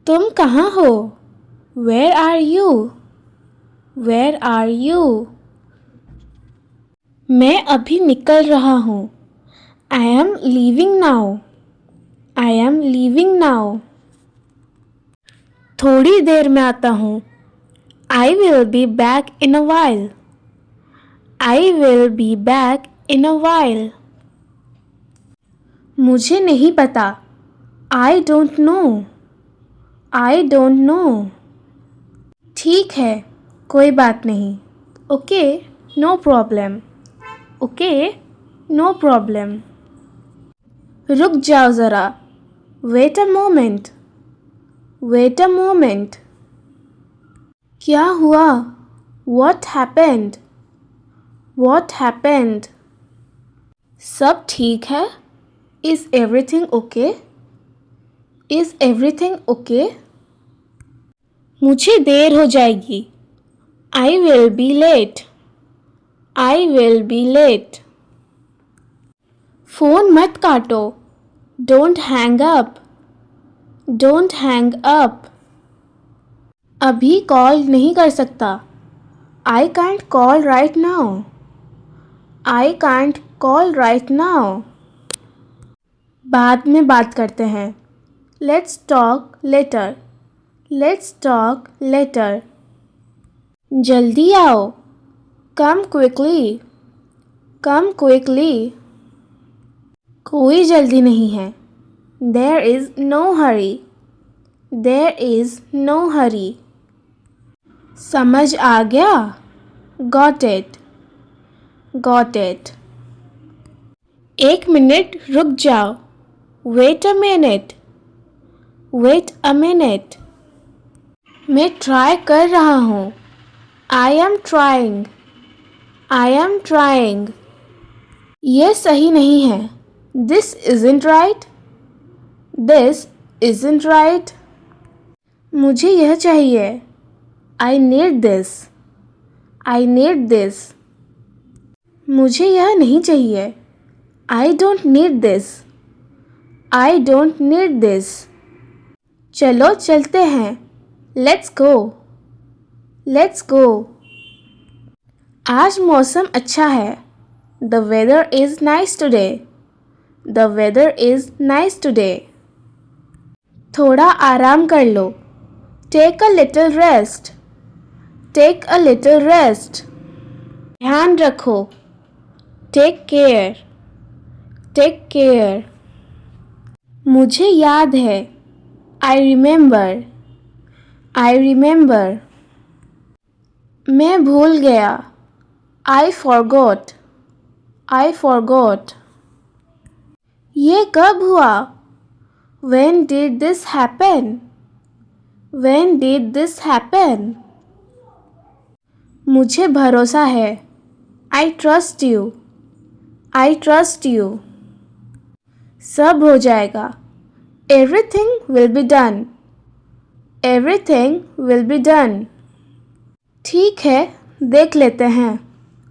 तुम कहाँ हो? Where are you? Where are you? मैं अभी निकल रहा हूँ. I am leaving now. I am leaving now. थोड़ी देर में आता हूँ. I will be back in a while. I will be back in a while. मुझे नहीं पता. I don't know. I don't know. ठीक है, कोई बात नहीं. Okay, no problem. Okay, no problem. रुक जाओ ज़रा. Wait a moment. Wait a moment. क्या हुआ? What happened? What happened? सब ठीक है? Is everything okay? Is everything okay? मुझे देर हो जाएगी. I will be late. I will be late. Phone मत काटो. Don't hang up. Don't hang up. अभी कॉल नहीं कर सकता. I can't call right now. I can't call right now. बाद में बात करते हैं. Let's talk later. Let's talk later. जल्दी आओ. Come quickly. Come quickly. कोई जल्दी नहीं है. There is no hurry. There is no hurry. समझ आ गया? Got it. Got it. एक मिनट रुक जाओ. Wait a minute. Wait a minute. मैं ट्राई कर रहा हूँ. I am trying. I am trying. ये सही नहीं है. This isn't right. This isn't right. मुझे यह चाहिए. I need this. I need this. मुझे यह नहीं चाहिए. I don't need this. I don't need this. चलो चलते हैं. Let's go. Let's go. आज मौसम अच्छा है. The weather is nice today. The weather is nice today. थोड़ा आराम कर लो. Take a little rest. Take a little rest. ध्यान रखो. Take care. Take care. मुझे याद है. I remember. I remember. मैं भूल गया. I forgot. I forgot. ये कब हुआ? When did this happen? When did this happen? मुझे भरोसा है. I trust you. I trust you. सब हो जाएगा. Everything will be done. Everything will be done. ठीक है, देख लेते हैं.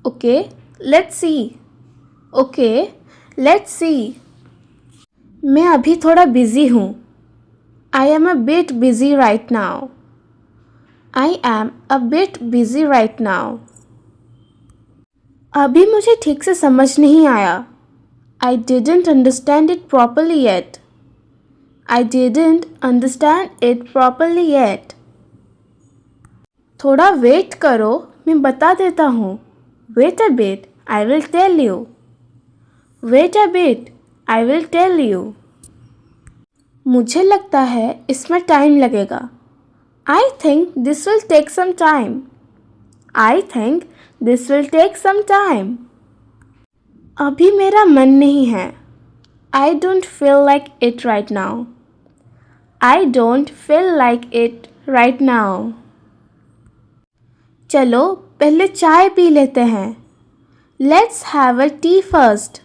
Okay, let's see. Okay, let's see. मैं अभी थोड़ा बिजी हूँ. I am a bit busy right now. I am a bit busy right now. अभी मुझे ठीक से समझ नहीं आया. I didn't understand it properly yet. I didn't understand it properly yet. थोड़ा वेट करो, मैं बता देता हूँ. Wait a bit, I will tell you. Wait a bit, I will tell you. मुझे लगता है इसमें टाइम लगेगा. I think this will take some time. I think this will take some time. अभी मेरा मन नहीं है. I don't feel like it right now. I don't feel like it right now. चलो पहले चाय पी लेते हैं. Let's have a tea first.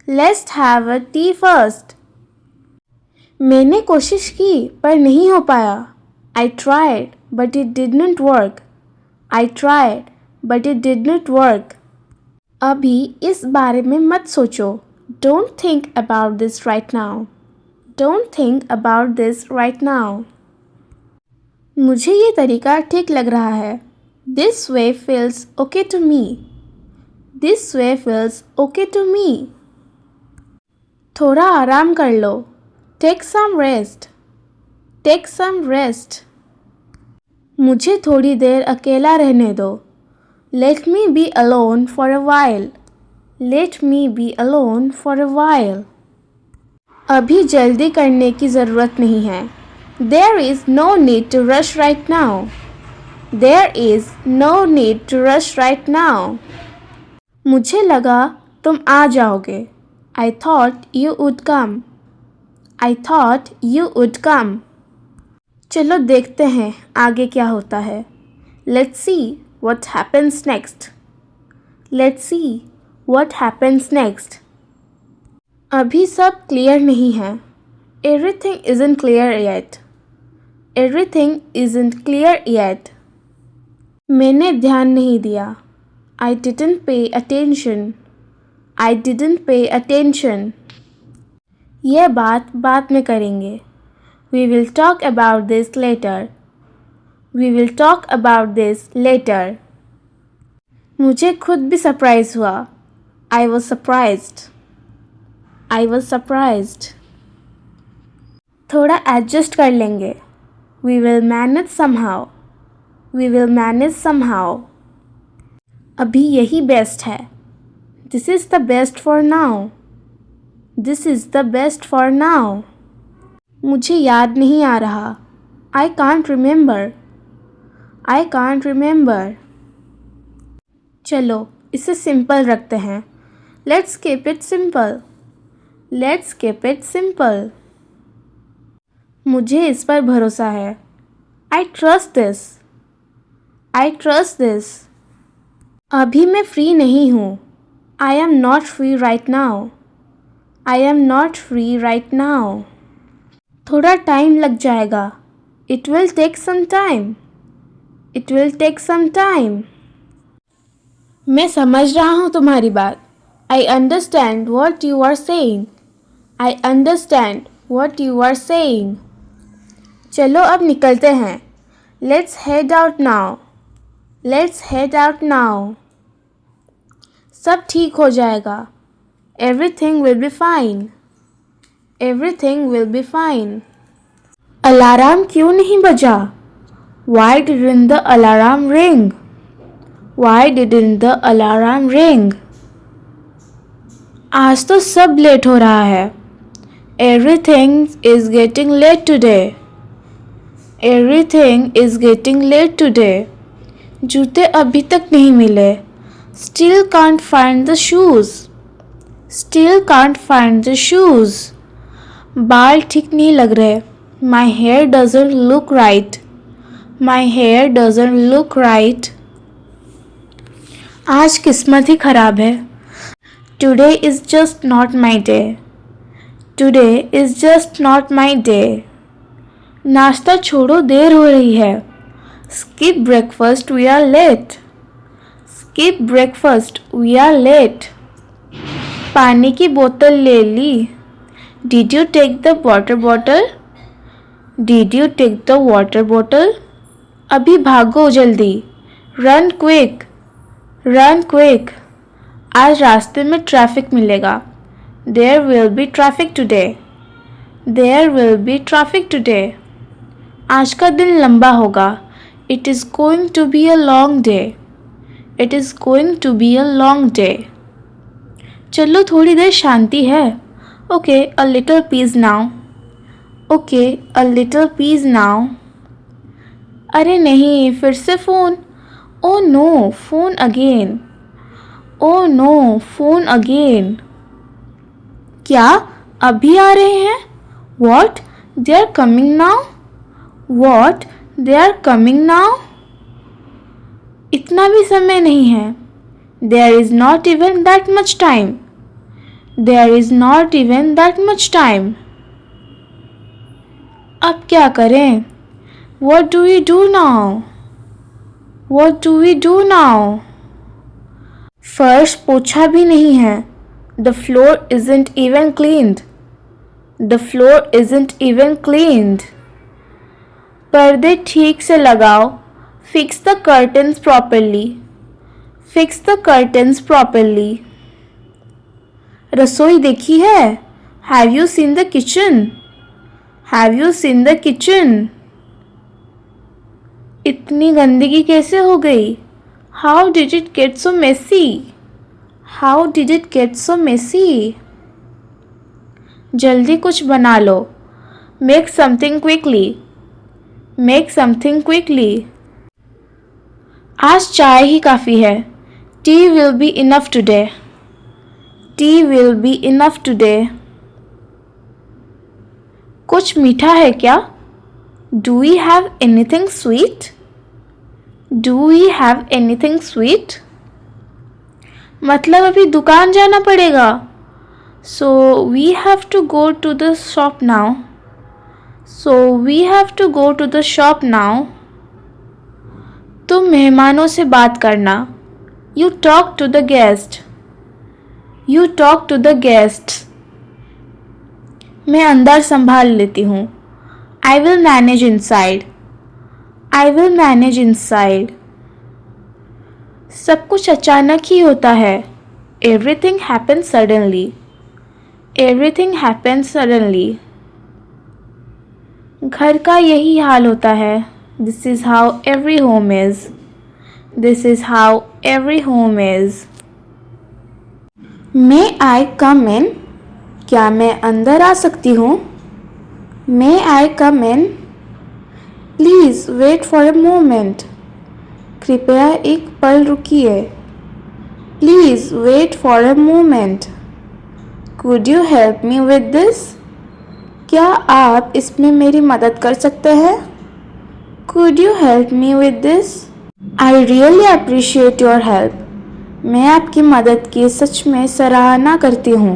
Let's have a tea first. मैंने कोशिश की पर नहीं हो पाया. I tried but it did not work. I tried but it did not work. अभी इस बारे में मत सोचो. Don't think about this right now. Don't think about this right now. मुझे ये तरीका ठीक लग रहा है. This way feels okay to me. This way feels okay to me. थोड़ा आराम कर लो. Take some rest. Take some rest. मुझे थोड़ी देर अकेला रहने दो. Let me be alone for a while. Let me be alone for a while. अभी जल्दी करने की ज़रूरत नहीं है. There is no need to rush right now. There is no need to rush right now. मुझे लगा तुम आ जाओगे. I thought you would come. I thought you would come. चलो देखते हैं आगे क्या होता है. Let's see what happens next. Let's see what happens next. अभी सब क्लियर नहीं है. Everything isn't clear yet. Everything isn't clear yet. मैंने ध्यान नहीं दिया. I didn't pay attention. I didn't pay attention. यह बात बाद में करेंगे. We will talk about this later. We will talk about this later. मुझे खुद भी सरप्राइज हुआ. I was surprised. I was surprised. थोड़ा एडजस्ट कर लेंगे. We will manage somehow. We will manage somehow. अभी यही बेस्ट है. This is the best for now. This is the best for now. मुझे याद नहीं आ रहा. I can't remember. I can't remember. चलो इसे सिंपल रखते हैं. Let's keep it simple. Let's keep it simple. मुझे इस पर भरोसा है. I trust this. I trust this. अभी मैं फ्री नहीं हूँ. I am not free right now. I am not free right now. थोड़ा टाइम लग जाएगा. It will take some time. It will take some time. मैं समझ रहा हूँ तुम्हारी बात. I understand what you are saying. I understand what you are saying. चलो अब निकलते हैं. Let's head out now. Let's head out now. सब ठीक हो जाएगा. Everything will be fine. Everything will be fine. Alarm क्यों नहीं बजा? Why didn't the alarm ring? Why didn't the alarm ring? आज तो सब लेट हो रहा है. Everything is getting late today. Everything is getting late today. जूते अभी तक नहीं मिले. Still can't find the shoes. Still can't find the shoes. बाल ठीक नहीं लग रहे. My hair doesn't look right. My hair doesn't look right. आज किस्मत ही खराब है. Today is just not my day. Today is just not my day. नाश्ता छोड़ो देर हो रही है. Skip breakfast, we are late. Skip breakfast, we are late. पानी की बोतल ले ली. Did you take the water bottle? Did you take the water bottle? अभी भागो जल्दी. Run quick. Run quick. आज रास्ते में ट्रैफिक मिलेगा. There will be traffic today. There will be traffic today. आज का दिन लंबा होगा. It is going to be a long day. It is going to be a long day. चलो थोड़ी देर शांति है. Okay, a little peace now. Okay, a little peace now. अरे नहीं, फिर से phone. Oh no, phone again. Oh no, phone again. क्या अभी आ रहे हैं? What? They are coming now? What? They are coming now? इतना भी समय नहीं है. There is not even that much time. There is not even that much time. अब क्या करें? What do we do now? What do we do now? फर्श पोछा भी नहीं है. The floor isn't even cleaned. The floor isn't even cleaned. पर्दे ठीक से लगाओ. Fix the curtains properly. Fix the curtains properly. रसोई देखी है? Have you seen the kitchen? Have you seen the kitchen? इतनी गंदगी कैसे हो गई? How did it get so messy? How did it get so messy? जल्दी कुछ बना लो. Make something quickly. Make something quickly. आज चाय ही काफ़ी है. Tea will be enough today. Tea will be enough today. कुछ मीठा है क्या? Do we have anything sweet? Do we have anything sweet? मतलब अभी दुकान जाना पड़ेगा. So we have to go to the shop now. So we have to go to the shop now. तुम मेहमानों से बात करना. You talk to the guest. You talk to the guests. मैं अंदर संभाल लेती हूँ. I will manage inside. I will manage inside. सब कुछ अचानक ही होता है. Everything happens suddenly. Everything happens suddenly. घर का यही हाल होता है. This is how every home is. This is how every home is. May I come in? क्या मैं अंदर आ सकती हूँ? May I come in? Please wait for a moment. कृपया एक पल रुकिए. Please wait for a moment. Could you help me with this? क्या आप इसमें मेरी मदद कर सकते हैं? Could you help me with this? I really appreciate your help. मैं आपकी मदद की सच में सराहना करती हूँ.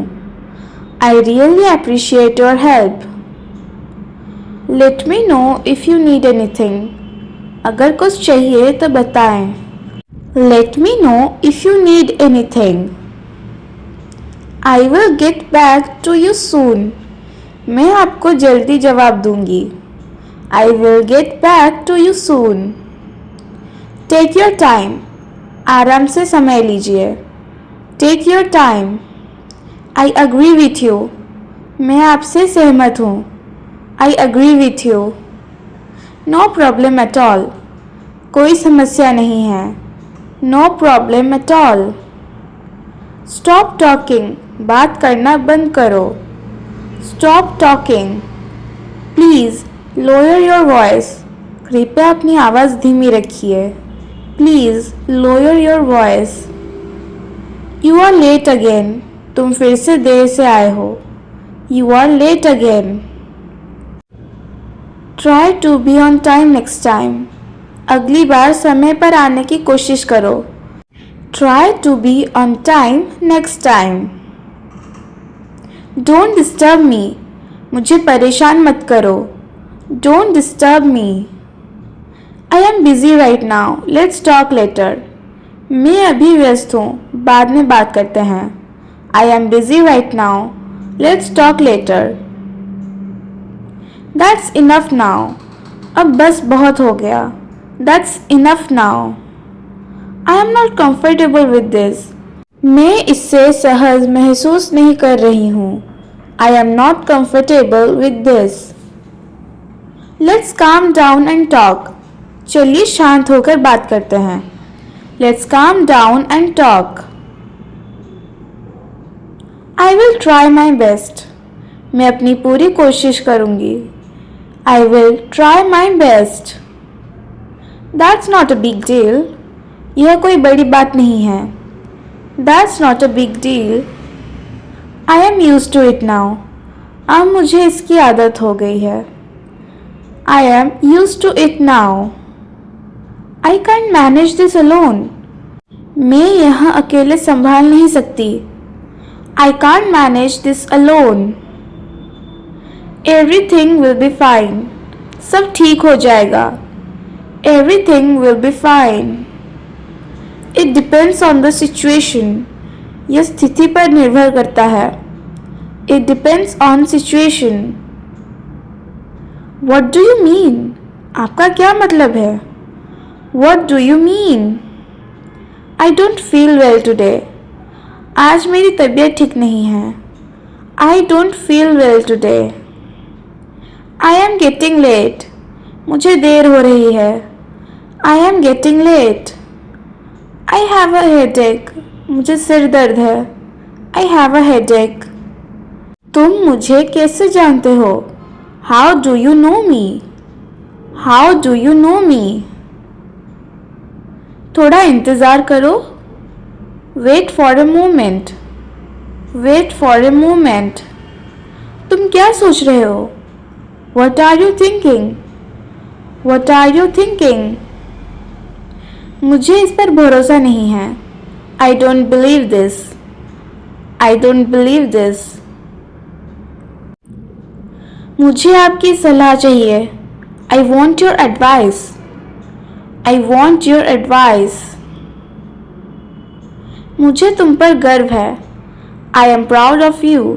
I really appreciate your help. Let me know if you need anything. अगर कुछ चाहिए तो बताएं. Let me know if you need anything. I will get back to you soon. मैं आपको जल्दी जवाब दूंगी. I will get back to you soon. Take your time. आराम से समय लीजिए. Take your time. I agree with you. मैं आपसे सहमत हूँ. I agree with you. No problem at all. कोई समस्या नहीं है. No problem at all. Stop talking. बात करना बंद करो. Stop talking. Please lower your voice. कृपया अपनी आवाज़ धीमी रखिए. Please lower your voice. You are late again. तुम फिर से देर से आए हो. You are late again. Try to be on time next time. अगली बार समय पर आने की कोशिश करो. Try to be on time next time. Don't disturb me. मुझे परेशान मत करो. Don't disturb me. I am busy right now. Let's talk later. मैं अभी व्यस्त हूँ. बाद में बात करते हैं. I am busy right now. Let's talk later. That's enough now. अब बस बहुत हो गया. That's enough now. I am not comfortable with this. मैं इससे सहज महसूस नहीं कर रही हूँ. I am not comfortable with this. Let's calm down and talk. चलिए शांत होकर बात करते हैं. Let's calm down and talk. I will try my best. मैं अपनी पूरी कोशिश करूँगी. I will try my best. That's not a big deal. यह कोई बड़ी बात नहीं है. That's not a big deal. I am used to it now. अब मुझे इसकी आदत हो गई है. I am used to it now. I can't manage this alone. मैं यह अकेले संभाल नहीं सकती. I can't manage this alone. Everything will be fine. सब ठीक हो जाएगा. Everything will be fine. It depends on the situation. यह स्थिति पर निर्भर करता है. It depends on situation. What do you mean? आपका क्या मतलब है? What do you mean? I don't feel well today. आज मेरी तबीयत ठीक नहीं है. I don't feel well today. I am getting late. मुझे देर हो रही है. I am getting late. I have a headache. मुझे सिर दर्द है. I have a headache. तुम मुझे कैसे जानते हो? How do you know me? How do you know me? थोड़ा इंतज़ार करो. Wait for a moment. Wait for a moment. तुम क्या सोच रहे हो? What are you thinking? What are you thinking? मुझे इस पर भरोसा नहीं है. I don't believe this. I don't believe this. मुझे आपकी सलाह चाहिए. I want your advice. I want your advice. मुझे तुम पर गर्व है. I am proud of you.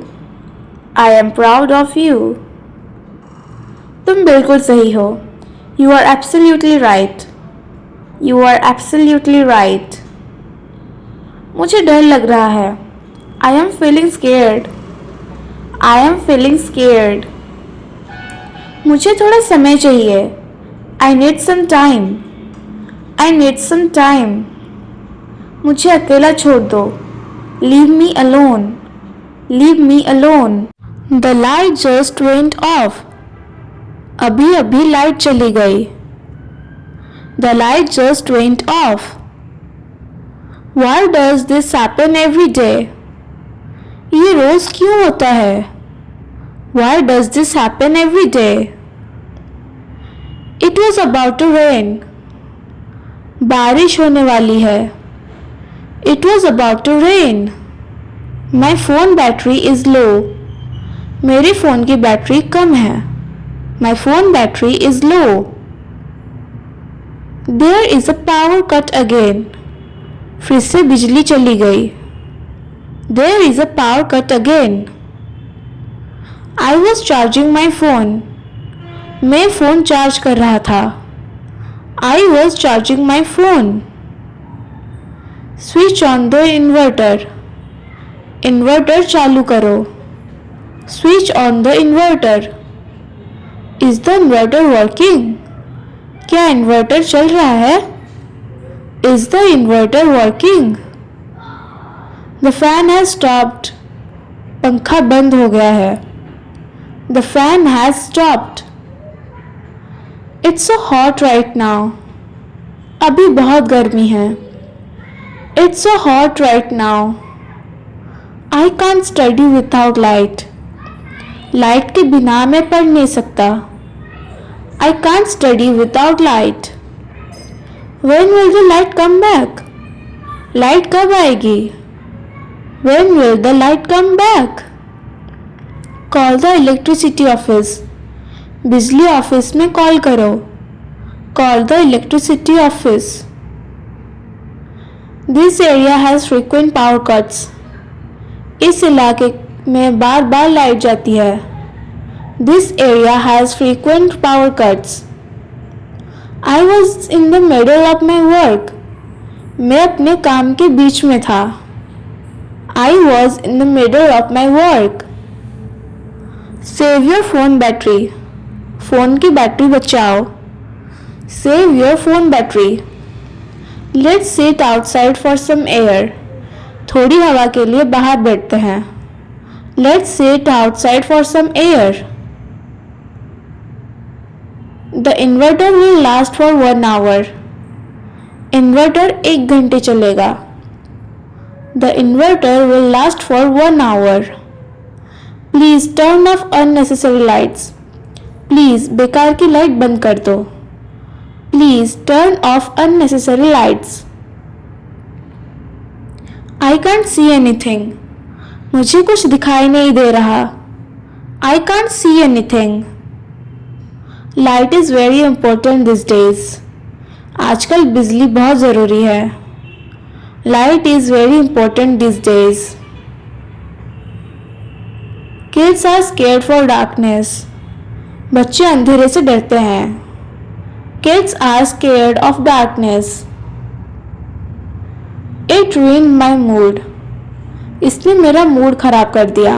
I am proud of you. तुम बिल्कुल सही हो. You are absolutely right. You are absolutely right. मुझे डर लग रहा है. I am feeling scared. I am feeling scared. मुझे थोड़ा समय चाहिए. I need some time. I need some time. मुझे अकेला छोड़ दो. Leave me alone. Leave me alone. The light just went off. अभी अभी लाइट चली गई. The light just went off. Why does this happen every day? ये रोज क्यों होता है? Why does this happen every day? It was about to rain. बारिश होने वाली है. It was about to rain. My phone battery is low. मेरे phone की बैटरी कम है. My phone battery is low. There is a power cut again. फिर से बिजली चली गई. There is a power cut again. I was charging my phone. मैं phone charge कर रहा था. I was charging my phone. Switch on the inverter. Inverter चालू करो. Switch on the inverter. Is the inverter working? क्या inverter चल रहा है? Is the inverter working? The fan has stopped. पंखा बंद हो गया है. The fan has stopped. It's so hot right now. अभी बहुत गर्मी है. It's so hot right now. I can't study without light. Light के बिना मैं पढ़ नहीं सकता. I can't study without light. When will the light come back? Light कब आएगी? When will the light come back? Call the electricity office. बिजली office में कॉल करो. Call the electricity office. This area has frequent power cuts. इस इलाके में बार बार light जाती है. This area has frequent power cuts. I was in the middle of my work. मैं अपने काम के बीच में था. I was in the middle of my work. Save your phone battery. Phone की बैटरी बचाओ. Save your phone battery. Let's sit outside for some air. थोड़ी हवा के लिए बाहर बैठते हैं. Let's sit outside for some air. The inverter will last for 1 hour. Inverter 1 घंटे चलेगा. The inverter will last for 1 hour. Please turn off unnecessary lights. Please बेकार की लाइट बंद कर दो. Please turn off unnecessary lights. I can't see anything. मुझे कुछ दिखाई नहीं दे रहा. I can't see anything. Light is very important these days. आजकल बिजली बहुत ज़रूरी है. Light is very important these days. Kids are scared for darkness. बच्चे अंधेरे से डरते हैं. Kids are scared of darkness. It ruined my mood. इसने मेरा मूड खराब कर दिया.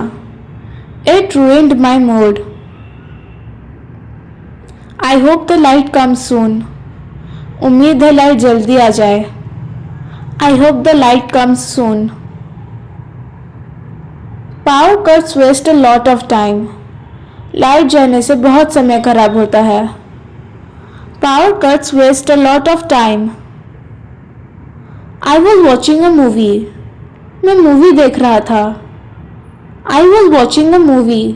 It ruined my mood. I hope the light comes soon. उम्मीद है लाइट जल्दी आ जाए. I hope the light comes soon. Power cuts waste a lot of time. Light जाने से बहुत समय खराब होता है. Power cuts waste a lot of time. I was watching a movie. मैं मूवी देख रहा था. I was watching a movie.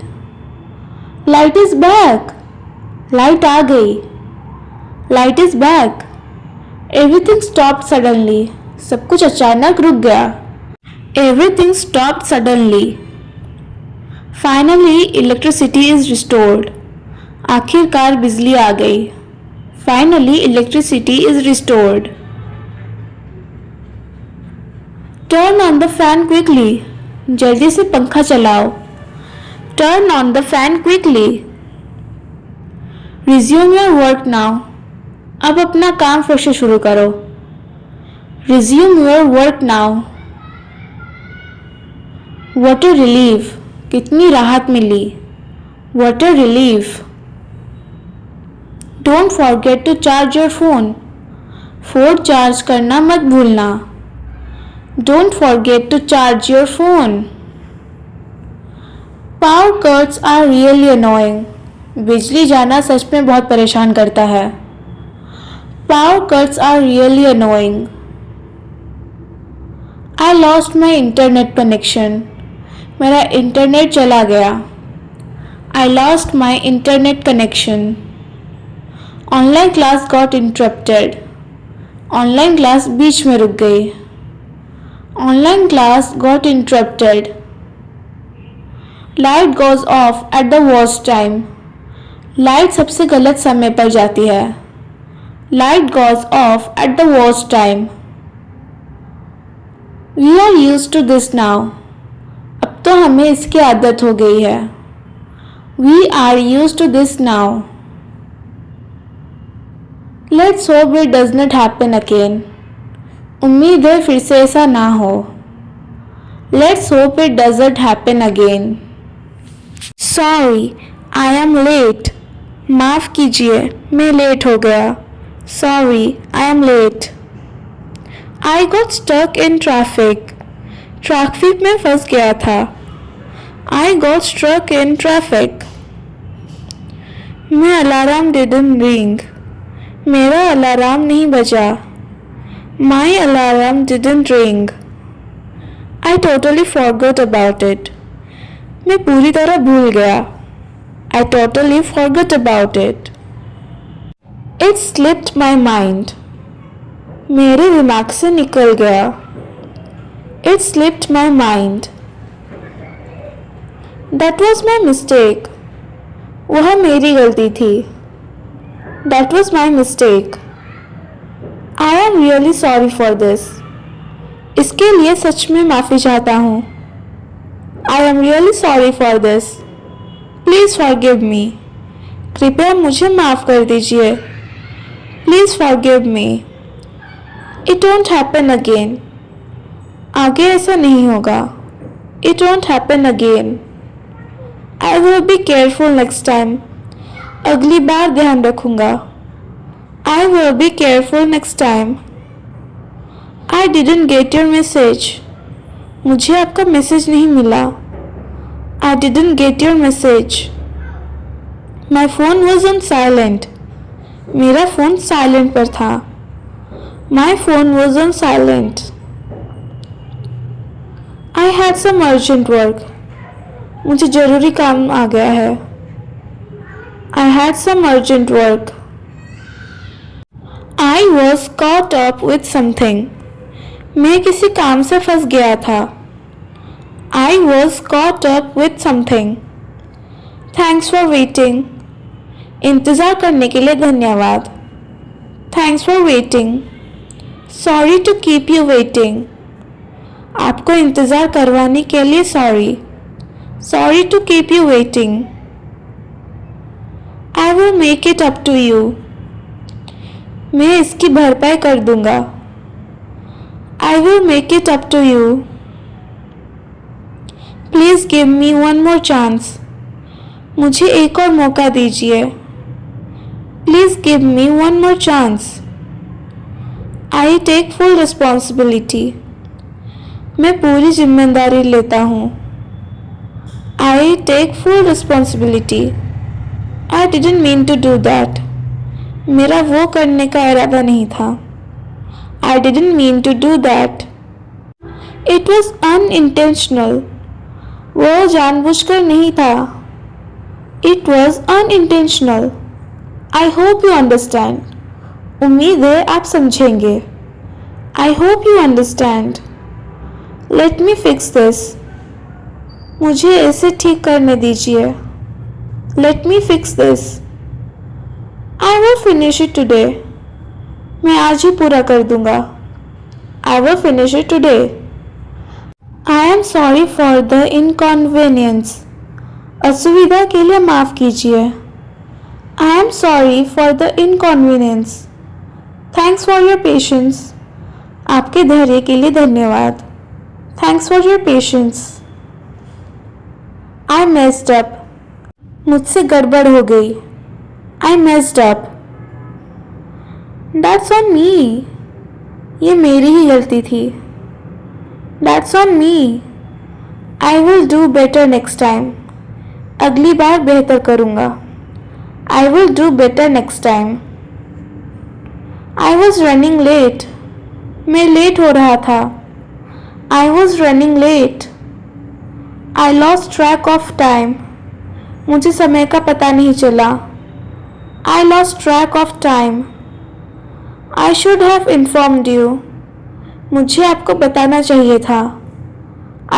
Light is back. Light आ गई. Light is back. Everything stopped suddenly. सब कुछ अचानक रुक गया. Everything stopped suddenly. Finally, electricity is restored. आखिरकार बिजली आ गई. Finally, electricity is restored. Turn on the fan quickly. जल्दी से पंखा चलाओ. Turn on the fan quickly. Resume your work now. अब अपना काम फिर से शुरू करो. Resume your work now. What a relief. कितनी राहत मिली. What a relief. Don't forget to charge your phone. Phone charge करना मत भूलना. Don't forget to charge your phone. Power cuts are really annoying. बिजली जाना सच में बहुत परेशान करता है. Power cuts are really annoying. I lost my internet connection. मेरा इंटरनेट चला गया. I lost my internet connection. Online class got interrupted. Online class बीच में रुक गई. Online class got interrupted. Light goes off at the worst time. Light सबसे गलत समय पर जाती है. Light goes off at the worst time. We are used to this now. अब तो हमें इसकी आदत हो गई है. We are used to this now. Let's hope it does not happen again. उम्मीद है फिर से ऐसा ना हो. Let's hope it doesn't happen again. Sorry, I am late. माफ़ कीजिए, मैं लेट हो गया. Sorry, I am late. I got stuck in traffic. Traffic में फंस गया था. I got stuck in traffic. My alarm didn't ring. मेरा अलार्म नहीं बजा. My alarm didn't ring. I totally forgot about it. मैं पूरी तरह भूल गया. I totally forgot about it. It slipped my mind. मेरे दिमाग से निकल गया. It slipped my mind. That was my mistake. वह मेरी गलती थी. That was my mistake. I am really sorry for this. इसके लिए सच में माफ़ी चाहता हूँ. I am really sorry for this. Please forgive me. कृपया मुझे माफ़ कर दीजिए. Please forgive me. It won't happen again. आगे ऐसा नहीं होगा. It won't happen again. I will be careful next time. अगली बार ध्यान रखूँगा. I will be careful next time. I didn't get your message. मुझे आपका मैसेज नहीं मिला. I didn't get your message. My phone was on silent. मेरा phone silent पर था. My phone was on silent. I had some urgent work. मुझे ज़रूरी काम आ गया है. I had some urgent work. I was caught up with something. मैं किसी काम से फंस गया था. I was caught up with something. Thanks for waiting. इंतज़ार करने के लिए धन्यवाद. Thanks for waiting. Sorry to keep you waiting. आपको इंतज़ार करवाने के लिए sorry. Sorry to keep you waiting. I will make it up to you. मैं इसकी भरपाई कर दूंगा। I will make it up to you. Please give me one more chance. मुझे एक और मौका दीजिए। Please give me one more chance. I take full responsibility. मैं पूरी जिम्मेदारी लेता हूँ। I take full responsibility. I didn't mean to do that. मेरा वो करने का इरादा नहीं था। I didn't mean to do that. It was unintentional. वो जानबूझकर नहीं था। It was unintentional. I hope you understand. उम्मीद है आप समझेंगे। I hope you understand. Let me fix this. मुझे इसे ठीक करने दीजिए। Let me fix this. I will finish it today. मैं आज ही पूरा कर दूंगा। I will finish it today. I am sorry for the inconvenience. असुविधा के लिए माफ़ कीजिए। I am sorry for the inconvenience. Thanks for your patience. आपके धैर्य के लिए धन्यवाद। Thanks for your patience. I messed up. मुझसे गड़बड़ हो गई। I messed up. That's on me. ये मेरी ही गलती थी। That's on me. I will do better next time. अगली बार बेहतर करूँगा। I will do better next time. I was running late. मैं लेट हो रहा था। I was running late. I lost track of time. मुझे समय का पता नहीं चला। I lost track of time. I should have informed you. मुझे आपको बताना चाहिए था।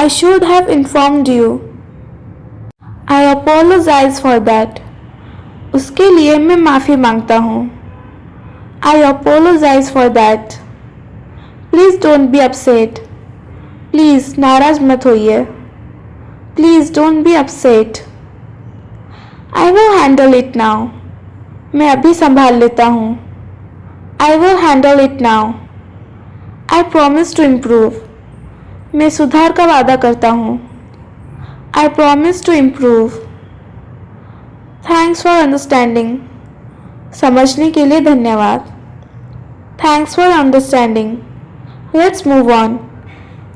I should have informed you. I apologize for that. उसके लिए मैं माफ़ी मांगता हूँ। I apologize for that. Please don't be upset. Please नाराज़ मत होइए। Please don't be upset. I will handle it now. मैं अभी संभाल लेता हूँ। I will handle it now. I promise to improve. मैं सुधार का वादा करता हूँ। I promise to improve. Thanks for understanding. समझने के लिए धन्यवाद। Thanks for understanding. Let's move on.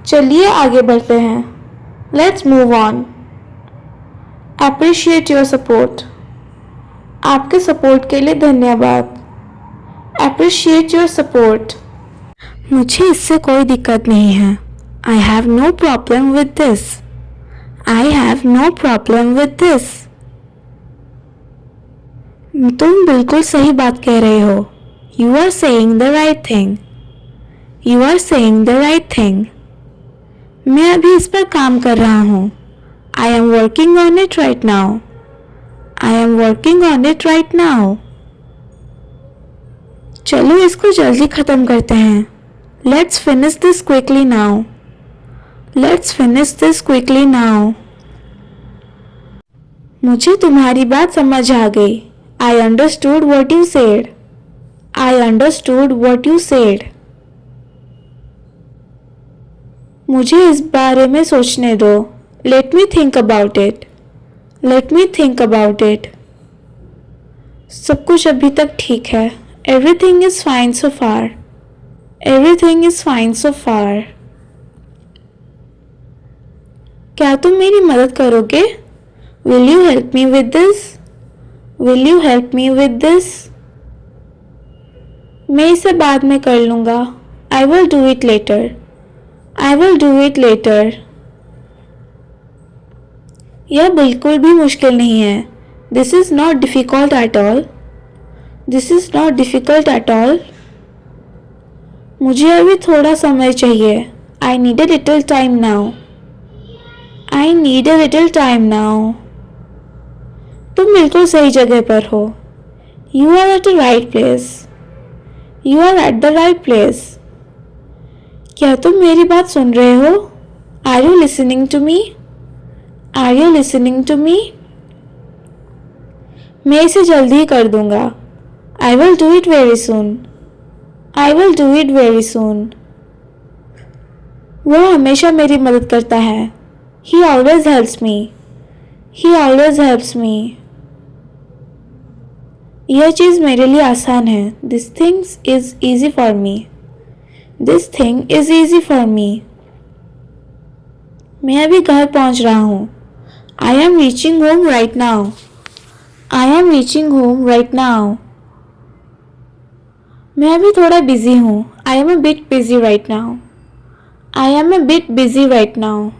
चलिए आगे बढ़ते हैं। Let's move on. Appreciate your support. आपके सपोर्ट के लिए धन्यवाद। Appreciate your support. मुझे इससे कोई दिक्कत नहीं है। I have no problem with this. I have no problem with this. तुम बिल्कुल सही बात कह रहे हो। You are saying the right thing. You are saying the right thing. मैं अभी इस पर काम कर रहा हूँ। I am working on it right now. I am working on it right now. चलो इसको जल्दी ख़त्म करते हैं। Let's finish this quickly now. Let's finish this quickly now. मुझे तुम्हारी बात समझ आ गई। I understood what you said. I understood what you said. मुझे इस बारे में सोचने दो। Let me think about it. Let me think about it. सब कुछ अभी तक ठीक है। Everything is fine so far. Everything is fine so far. क्या तुम मेरी मदद करोगे? Will you help me with this? Will you help me with this? मैं इसे बाद में कर लूँगा। I will do it later. I will do it later. यह बिल्कुल भी मुश्किल नहीं है। This is not difficult at all. This is not difficult at all. मुझे अभी थोड़ा समय चाहिए। I need a little time now. I need a little time now. तुम बिल्कुल सही जगह पर हो। You are at the right place. You are at the right place. क्या तुम मेरी बात सुन रहे हो? Are you listening to me? Are you listening to me? मैं इसे जल्दी ही कर दूंगा। I will do it very soon. I will do it very soon. वह हमेशा मेरी मदद करता है. He always helps me. He always helps me. यह चीज़ मेरे लिए आसान है. This thing is easy for me. This thing is easy for me. मैं अभी घर पहुंच रहा हूँ. I am reaching home right now. I am reaching home right now. मैं अभी थोड़ा बिजी हूँ. I am a bit busy right now. I am a bit busy right now.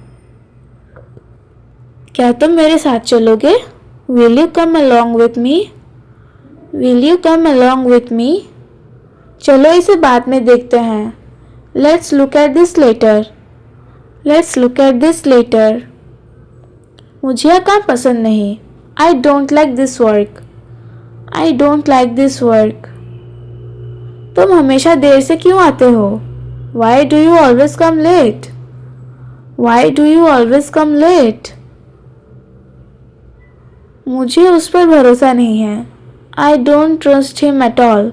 क्या तुम मेरे साथ चलोगे? Will you come along with me? Will you come along with me? चलो इसे बाद में देखते हैं. Let's look at this later. Let's look at this later. मुझे यह काम पसंद नहीं. I don't like this work. I don't like this work. तुम हमेशा देर से क्यों आते हो? Why do you always come late? Why do you always come late? मुझे उस पर भरोसा नहीं है. I don't trust him at all.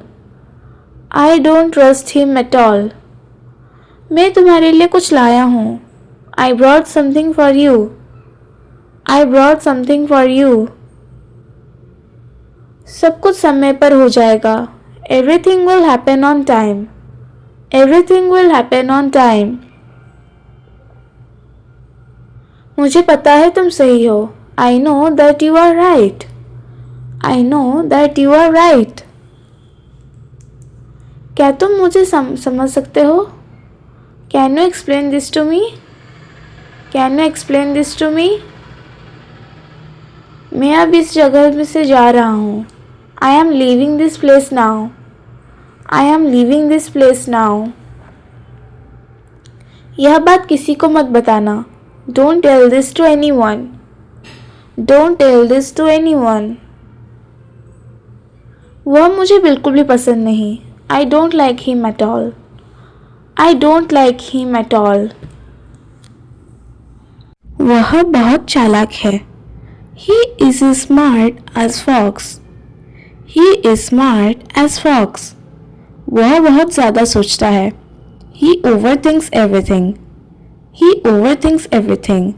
I don't trust him at all. मैं तुम्हारे लिए कुछ लाया हूँ. I brought something for you. I brought something for you. सब कुछ समय पर हो जाएगा. Everything will happen on time. Everything will happen on time. मुझे पता है तुम सही हो. I know that you are right. I know that you are right. क्या तुम मुझे समझ सकते हो? Can you explain this to me? Can you explain this to me? मैं अब इस जगह में से जा रहा हूँ. I am leaving this place now. I am leaving this place now. यह बात किसी को मत बताना. Don't tell this to anyone. Don't tell this to anyone. वह मुझे बिल्कुल भी पसंद नहीं. I don't like him at all. I don't like him at all. वह बहुत चालाक है. He is smart as fox. He is smart as fox. वह बहुत ज़्यादा सोचता है. He overthinks everything. He overthinks everything.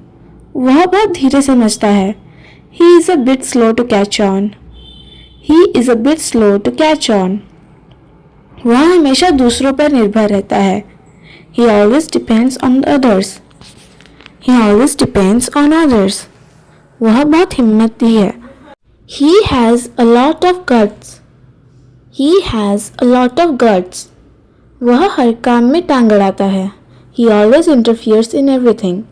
वह बहुत धीरे समझता है. He is a bit slow to catch on. He is a bit slow to catch on. वह हमेशा दूसरों पर निर्भर रहता है. He always depends on others. He always depends on others. वह बहुत हिम्मती है. He has a lot of guts. He has a lot of guts. वह हर काम में टांग अड़ाता है. He always interferes in everything.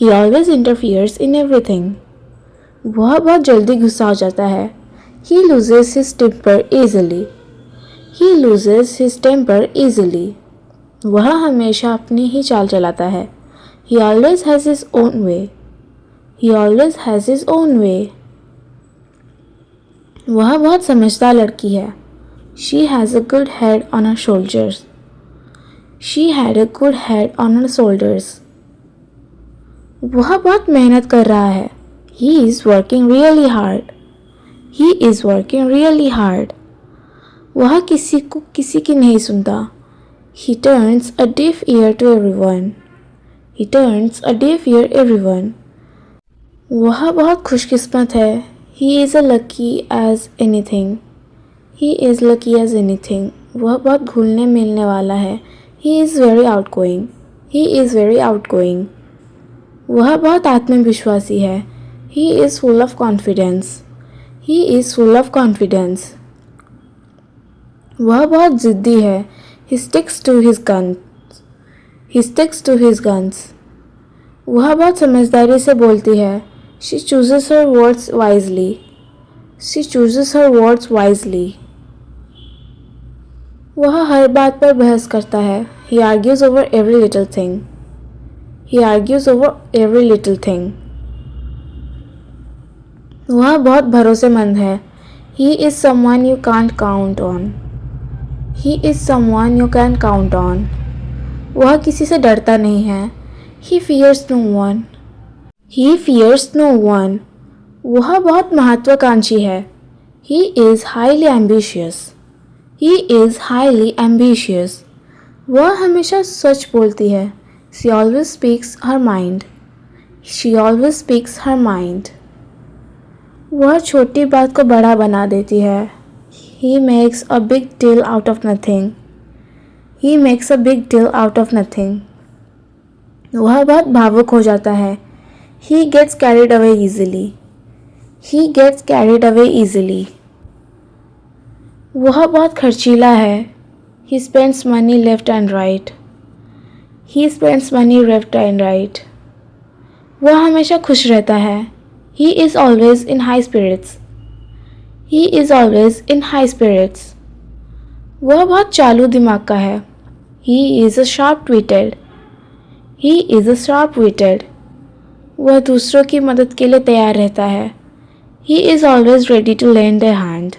He always interferes in everything. वह बहुत जल्दी गुस्सा हो जाता है. He loses his temper easily. He loses his temper easily. वह हमेशा अपनी ही चाल चलाता है. He always has his own way. He always has his own way. वह बहुत समझदार लड़की है. She has a good head on her shoulders. She had a good head on her shoulders. वह बहुत मेहनत कर रहा है. He is working really hard. He is working really hard. वह किसी की नहीं सुनता. He turns a deaf ear to everyone. He turns a deaf ear everyone. वह बहुत खुशकिस्मत है. He is as lucky as anything. He is lucky as anything. वह बहुत घुलने मिलने वाला है. He is very outgoing. He is very outgoing. वह बहुत आत्मविश्वासी है. He is full of confidence. He is full of confidence. वह बहुत ज़िद्दी है. He sticks to his guns. He sticks to his guns. वह बहुत समझदारी से बोलती है. She chooses her words wisely. She chooses her words wisely. वह हर बात पर बहस करता है. He argues over every little thing. He argues over every little thing. वह बहुत भरोसेमंद है. He is someone you can't count on. He is someone you can count on. वह किसी से डरता नहीं है. He fears no one. He fears no one. वह बहुत महत्वाकांक्षी है. He is highly ambitious. He is highly ambitious. वह हमेशा सच बोलती है. She always speaks her mind. She always speaks her mind. वह छोटी बात को बड़ा बना देती है. He makes a big deal out of nothing. He makes a big deal out of nothing. वह बहुत भावुक हो जाता है. He gets carried away easily. He gets carried away easily. वह बहुत खर्चीला है. He spends money left and right. He spends money left and right. वह हमेशा खुश रहता है. He is always in high spirits. He is always in high spirits. वह बहुत चालू दिमाग का है. He is a sharp-witted. He is a sharp-witted. वह दूसरों की मदद के लिए तैयार रहता है. He is always ready to lend a hand.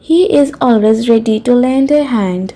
He is always ready to lend a hand.